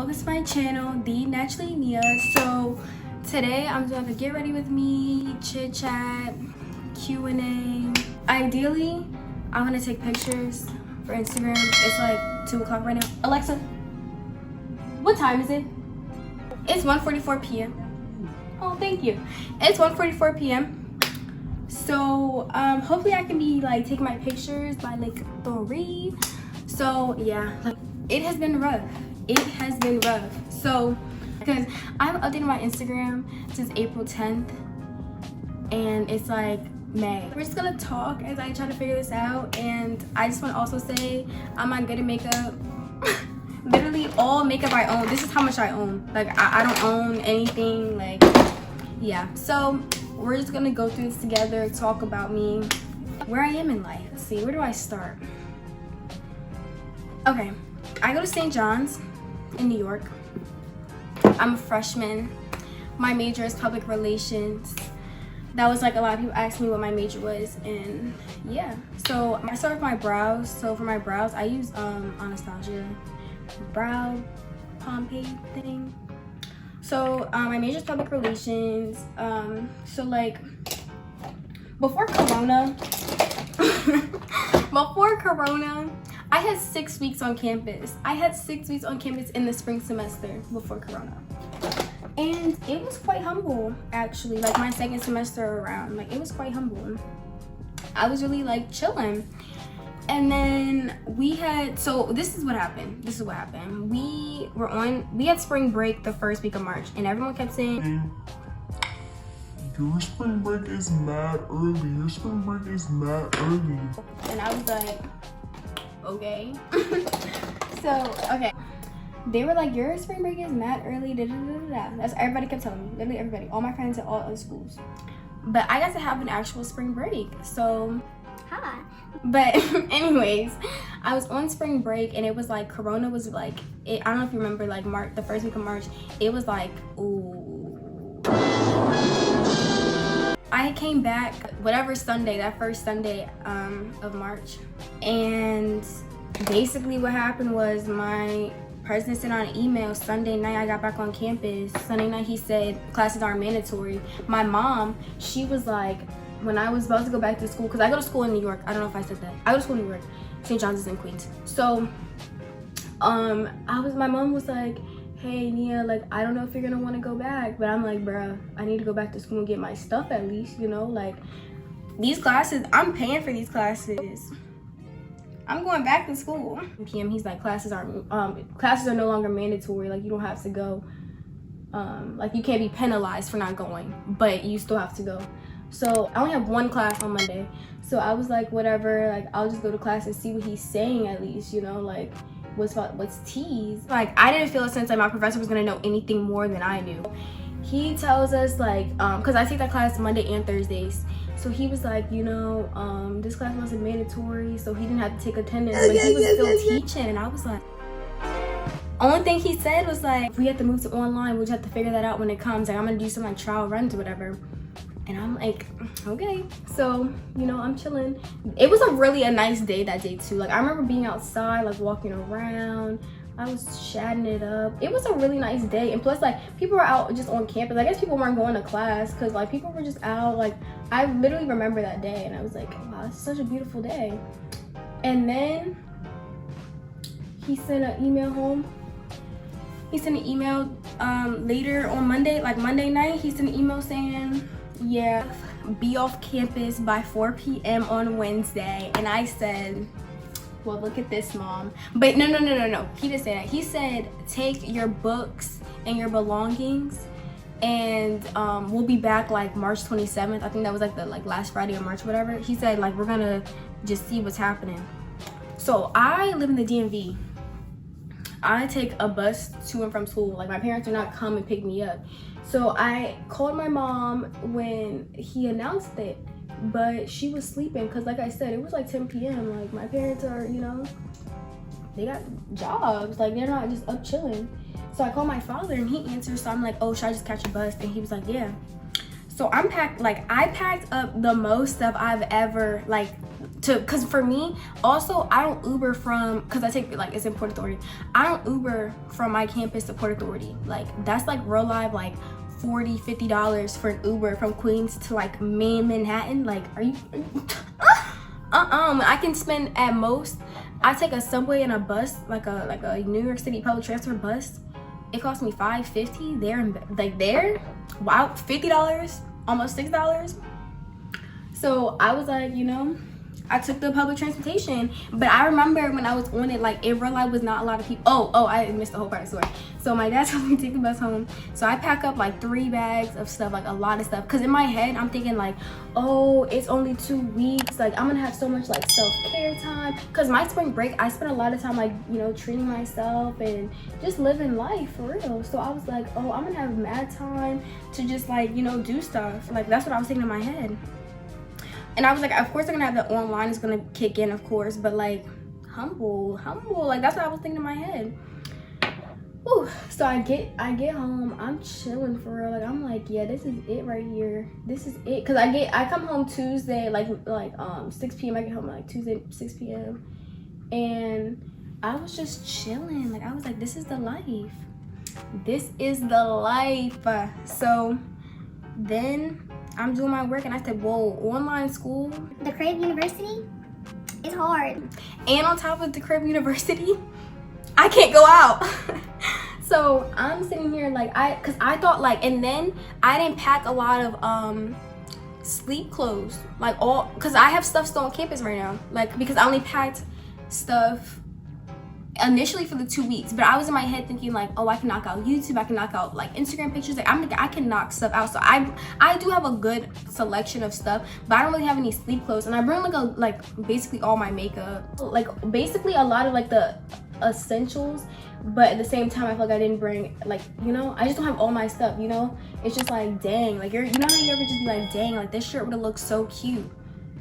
welcome to my channel, The Naturally Nia. So today I'm doing the get ready with me, chit chat, Q&A. Ideally, I'm gonna take pictures for Instagram. It's like 2 o'clock right now. Alexa, what time is it? It's 1:44 p.m. Oh, thank you. It's 1:44 p.m. So hopefully I can be like taking my pictures by like 3. So yeah, like it has been rough. It has been rough. So because I've updated my Instagram since April 10th and it's like May. We're just gonna talk as I try to figure this out, and I just want to also say I'm not good at makeup. Literally all makeup I own. This is how much I own. Like I don't own anything, like yeah. So we're just gonna go through this together, talk about me, where I am in life. Let's see, where do I start? Okay, I go to St. John's in New York. I'm a freshman. My major is public relations. That was like a lot of people asked me what my major was, and yeah. So I start with my brows. So for my brows, I use Anastasia brow pomade thing. So my major is public relations. So like before Corona, I had 6 weeks on campus. I had 6 weeks on campus in the spring semester before Corona. And it was quite humble, actually. Like my second semester around, like it was quite humble. I was really like chilling. And then we had, so this is what happened. We had spring break the first week of March, and everyone kept saying, your spring break is mad early. Your spring break is mad early. And I was like, okay. So, okay. They were like, your spring break is mad early, da da da da. That's everybody kept telling me. Literally everybody. All my friends at all other schools. But I got to have an actual spring break. So, hi. But anyways, I was on spring break and it was like, Corona was like, I don't know if you remember, like March, the first week of March, it was like, ooh. I came back whatever Sunday, that first Sunday of March, and basically what happened was my president sent out an email Sunday night. I got back on campus. Sunday night he said classes aren't mandatory. My mom, she was like, when I was about to go back to school, because I go to school in New York. I don't know if I said that. I go to school in New York. St. John's is in Queens. So my mom was like, hey Nia, like I don't know if you're gonna want to go back, but I'm like, bruh, I need to go back to school and get my stuff at least, you know, like these classes, I'm paying for these classes. I'm going back to school. PM, he's like, classes are no longer mandatory, like you don't have to go, like you can't be penalized for not going, but you still have to go. So I only have 1 class on Monday, so I was like, whatever, like I'll just go to class and see what he's saying at least, you know, like what's teased. Like I didn't feel a sense like my professor was gonna know anything more than I knew. He tells us like, cause I take that class Monday and Thursdays. So he was like, you know, this class wasn't mandatory, so he didn't have to take attendance, but he was still teaching. And I was like, only thing he said was like, if we have to move to online, we'll just have to figure that out when it comes. Like I'm gonna do some like trial runs or whatever. And I'm like, okay. So, you know, I'm chilling. It was a nice day that day too. Like I remember being outside, like walking around. I was chatting it up. It was a really nice day. And plus like people were out just on campus. I guess people weren't going to class because like people were just out. Like I literally remember that day and I was like, wow, it's such a beautiful day. And then he sent an email home. He sent an email later on Monday, like Monday night, he sent an email saying, yeah, be off campus by 4 p.m. on Wednesday. And I said, well, look at this, mom. But no. He didn't say that. He said, take your books and your belongings and we'll be back like March 27th. I think that was like the last Friday of March, whatever. He said like, we're gonna just see what's happening. So I live in the DMV. I take a bus to and from school. Like my parents do not come and pick me up. So I called my mom when he announced it, but she was sleeping because like I said, it was like 10 p.m. Like my parents are, you know, they got jobs. Like they're not just up chilling. So I called my father and he answered. So I'm like, oh, should I just catch a bus? And he was like, yeah. So I'm packed, like I packed up the most stuff I've ever, like because for me, also, I don't Uber from, because I take, like, it's in Port Authority. I don't Uber from my campus to Port Authority. Like, that's like real life, like $40-$50 for an Uber from Queens to like main Manhattan. Like, are you I can spend at most, I take a subway and a bus, like a New York City public transport bus. It cost me $5.50 there, and like there, wow, $50, almost $6. So I was like, you know, I took the public transportation. But I remember when I was on it, like in real life was not a lot of people. Oh, I missed the whole part of the story. So my dad told me to take the bus home. So I pack up like 3 bags of stuff, like a lot of stuff. Cause in my head, I'm thinking like, oh, it's only 2 weeks. Like I'm gonna have so much like self-care time. Cause my spring break, I spent a lot of time like, you know, treating myself and just living life for real. So I was like, oh, I'm gonna have mad time to just like, you know, do stuff. Like that's what I was thinking in my head. And I was like, of course they're gonna have the online is gonna kick in, of course, but like humble, like that's what I was thinking in my head. Whew. So I get home, I'm chilling for real. Like I'm like, yeah, this is it right here. This is it. Cause I come home Tuesday, like 6 p.m. I get home like Tuesday 6 p.m. And I was just chilling. Like I was like, this is the life. This is the life. So then I'm doing my work and I said, whoa, online school? The crib university is hard. And on top of the crib university, I can't go out. So I'm sitting here like, cause I thought like, and then I didn't pack a lot of sleep clothes. Like cause I have stuff still on campus right now. Like, because I only packed stuff initially for the 2 weeks, but I was in my head thinking like, oh, I can knock out YouTube, I can knock out like Instagram pictures, like I can knock stuff out. So I do have a good selection of stuff, but I don't really have any sleep clothes. And I bring like basically all my makeup, like basically a lot of like the essentials, but at the same time I feel like I didn't bring, like, you know, I just don't have all my stuff, you know. It's just like, dang, like you know how you ever just be like, dang, like this shirt would have looked so cute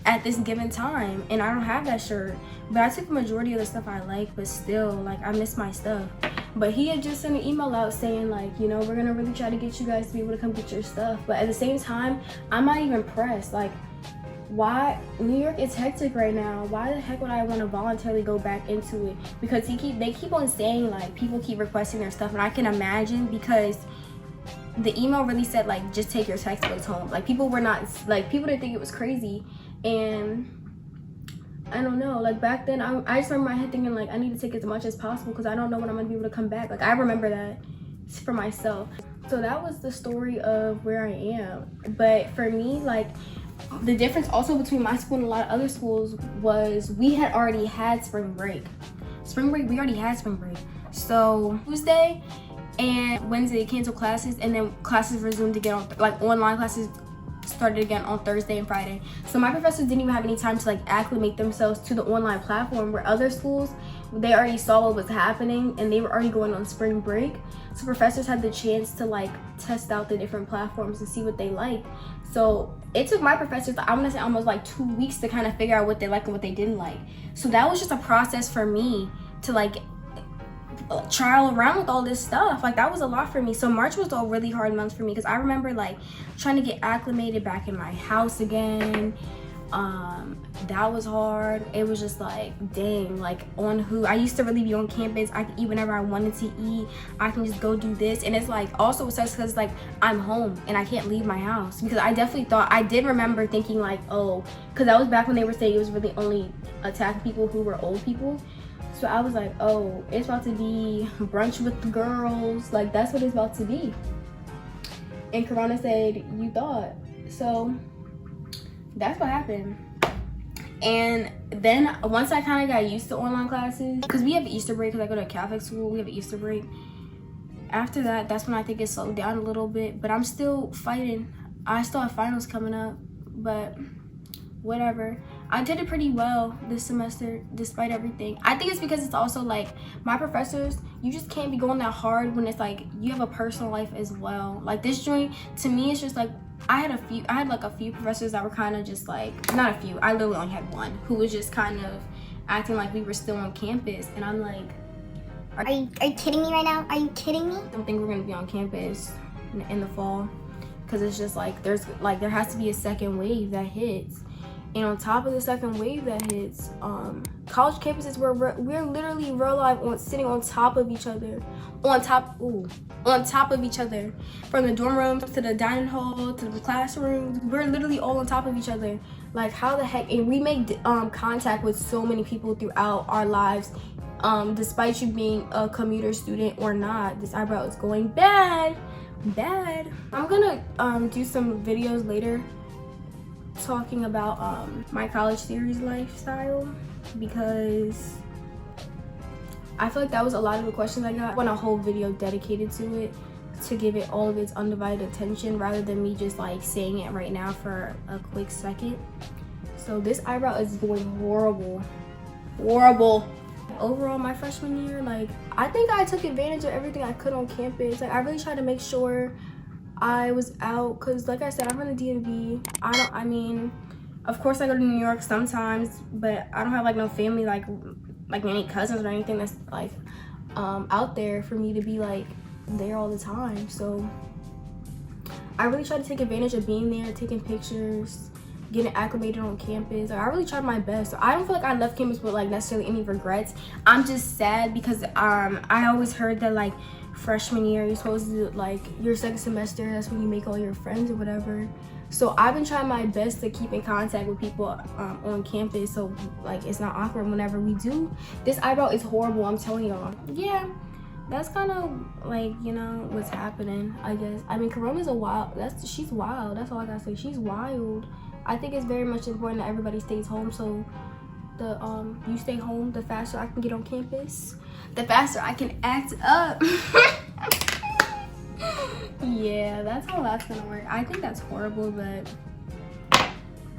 at this given time, and I don't have that shirt. But I took the majority of the stuff I like, but still, like, I miss my stuff. But he had just sent an email out saying like, you know, we're gonna really try to get you guys to be able to come get your stuff. But at the same time, I'm not even pressed. Like, why? New York is hectic right now. Why the heck would I want to voluntarily go back into it? Because they keep on saying like people keep requesting their stuff, and I can imagine, because the email really said like, just take your textbooks home. Like people were not, like people didn't think it was crazy. And I don't know, like back then I just remember my head thinking like, I need to take as much as possible because I don't know when I'm gonna be able to come back. Like I remember that for myself. So that was the story of where I am. But for me, like the difference also between my school and a lot of other schools was we had already had spring break. We already had spring break. So Tuesday and Wednesday canceled classes, and then classes resumed again, like online classes started again on Thursday and Friday. So my professors didn't even have any time to like acclimate themselves to the online platform, where other schools, they already saw what was happening and they were already going on spring break. So professors had the chance to like test out the different platforms and see what they like. So it took my professors, I want to say almost like 2 weeks to kind of figure out what they liked and what they didn't like. So that was just a process for me to like trial around with all this stuff. Like that was a lot for me. So March was a really hard month for me because I remember like trying to get acclimated back in my house again. That was hard. It was just like, dang, like on who I used to really be on campus. I could eat whenever I wanted to eat. I can just go do this. And it's like also it sucks because like I'm home and I can't leave my house, because I definitely thought, I did remember thinking like, oh, because that was back when they were saying it was really only attacking people who were old people. So I was like, oh, it's about to be brunch with the girls. Like, that's what it's about to be. And Corona said, you thought. So that's what happened. And then once I kind of got used to online classes, because we have Easter break, because I go to a Catholic school, we have Easter break. After that, that's when I think it slowed down a little bit. But I'm still fighting. I still have finals coming up, but whatever. I did it pretty well this semester despite everything. I think it's because it's also like my professors, you just can't be going that hard when it's like you have a personal life as well. Like this joint, to me, it's just like I had like a few professors that were kind of just like, not a few, I literally only had one who was just kind of acting like we were still on campus, and I'm like, are you kidding me right now? Are you kidding me? I don't think we're gonna be on campus in the fall, because it's just like there has to be a second wave that hits. And on top of the second wave that hits, college campuses we're literally real life sitting on top of each other, on top of each other, from the dorm rooms to the dining hall to the classrooms. We're literally all on top of each other. Like, how the heck? And we make contact with so many people throughout our lives, despite you being a commuter student or not. This eyebrow is going bad. I'm gonna do some videos later talking about my college series lifestyle, because I feel like that was a lot of the questions I got. I want a whole video dedicated to it, to give it all of its undivided attention, rather than me just like saying it right now for a quick second. So this eyebrow is going horrible. Overall, my freshman year, like, I think I took advantage of everything I could on campus. Like, I really tried to make sure I was out, because like I said, I'm in the DMV. I mean, of course I go to New York sometimes, but I don't have like no family, like any cousins or anything that's like out there for me to be like there all the time. So I really tried to take advantage of being there, taking pictures, getting acclimated on campus. Like, I really tried my best. So I don't feel like I left campus with like necessarily any regrets. I'm just sad because I always heard that like freshman year you're supposed to, like, your second semester, that's when you make all your friends or whatever. So I've been trying my best to keep in contact with people on campus, so like it's not awkward whenever we do. This eyebrow is horrible, I'm telling y'all. Yeah, that's kind of like, you know, what's happening, I guess. I mean, Corona's she's wild. That's all I gotta say. She's wild. I think it's very much important that everybody stays home, so you stay home, the faster I can get on campus, the faster I can act up. Yeah, that's how that's gonna work. I think that's horrible, but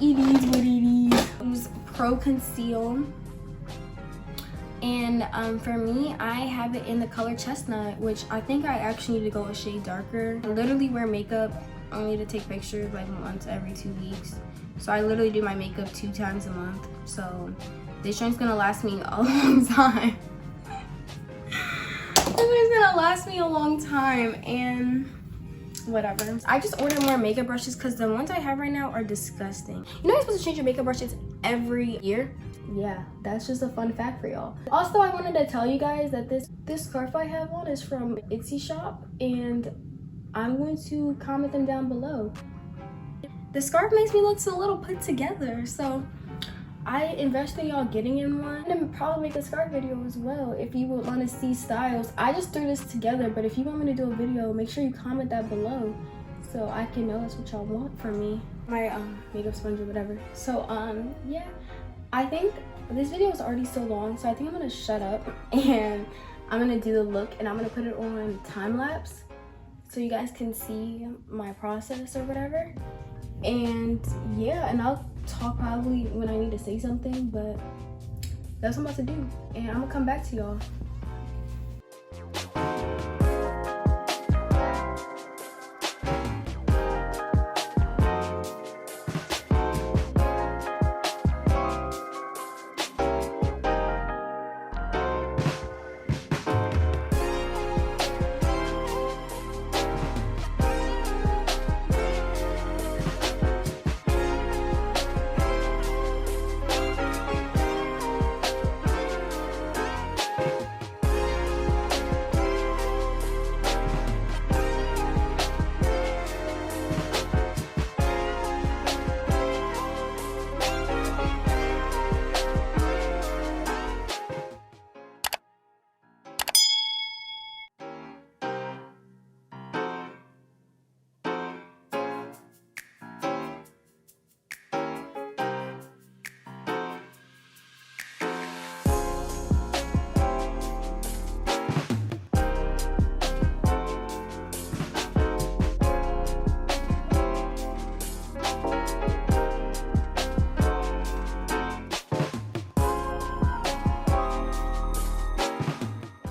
it is what it is. Use Pro Conceal, and for me, I have it in the color Chestnut, which I think I actually need to go a shade darker. I literally wear makeup only to take pictures like once every 2 weeks. So I literally do my makeup 2 times a month. So this shine's gonna last me a long time. This shine's gonna last me a long time, and whatever. I just ordered more makeup brushes because the ones I have right now are disgusting. You know you're supposed to change your makeup brushes every year? Yeah, that's just a fun fact for y'all. Also, I wanted to tell you guys that this scarf I have on is from Etsy shop, and I'm going to comment them down below. The scarf makes me look so little put together, so I invest in y'all getting in one, and probably make a scarf video as well if you would want to see styles. I just threw this together, but if you want me to do a video, make sure you comment that below so I can know that's what y'all want from me. My makeup sponge or whatever. So yeah, I think this video is already so long, so I think I'm gonna shut up and I'm gonna do the look, and I'm gonna put it on time lapse so you guys can see my process or whatever. And yeah, and I'll talk probably when I need to say something, but that's what I'm about to do, and I'm gonna come back to y'all.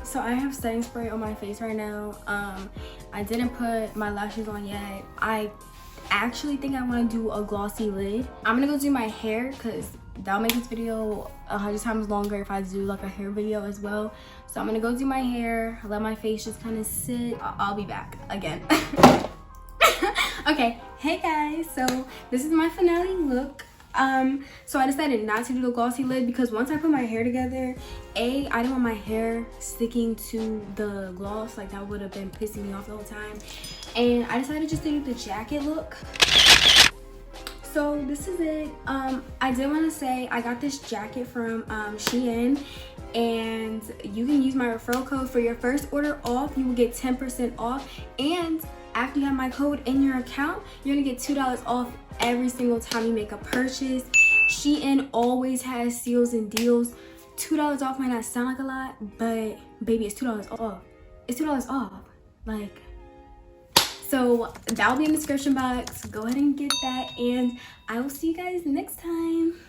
So I have setting spray on my face right now. I didn't put my lashes on yet. I actually think I want to do a glossy lid. I'm gonna go do my hair because that'll make this video 100 times longer if I do like a hair video as well. So I'm gonna go do my hair, let my face just kind of sit. I'll be back again. Okay, hey guys, so this is my finale look. So I decided not to do the glossy lid because once I put my hair together, I didn't want my hair sticking to the gloss. Like, that would have been pissing me off the whole time. And I decided just to do the jacket look. So this is it. I did want to say I got this jacket from Shein, and you can use my referral code for your first order off. You will get 10% off, and after you have my code in your account, you're gonna get $2 off every single time you make a purchase. Shein always has steals and deals. $2 off might not sound like a lot, but baby, it's $2 off. It's $2 off. Like, so that'll be in the description box. Go ahead and get that, and I will see you guys next time.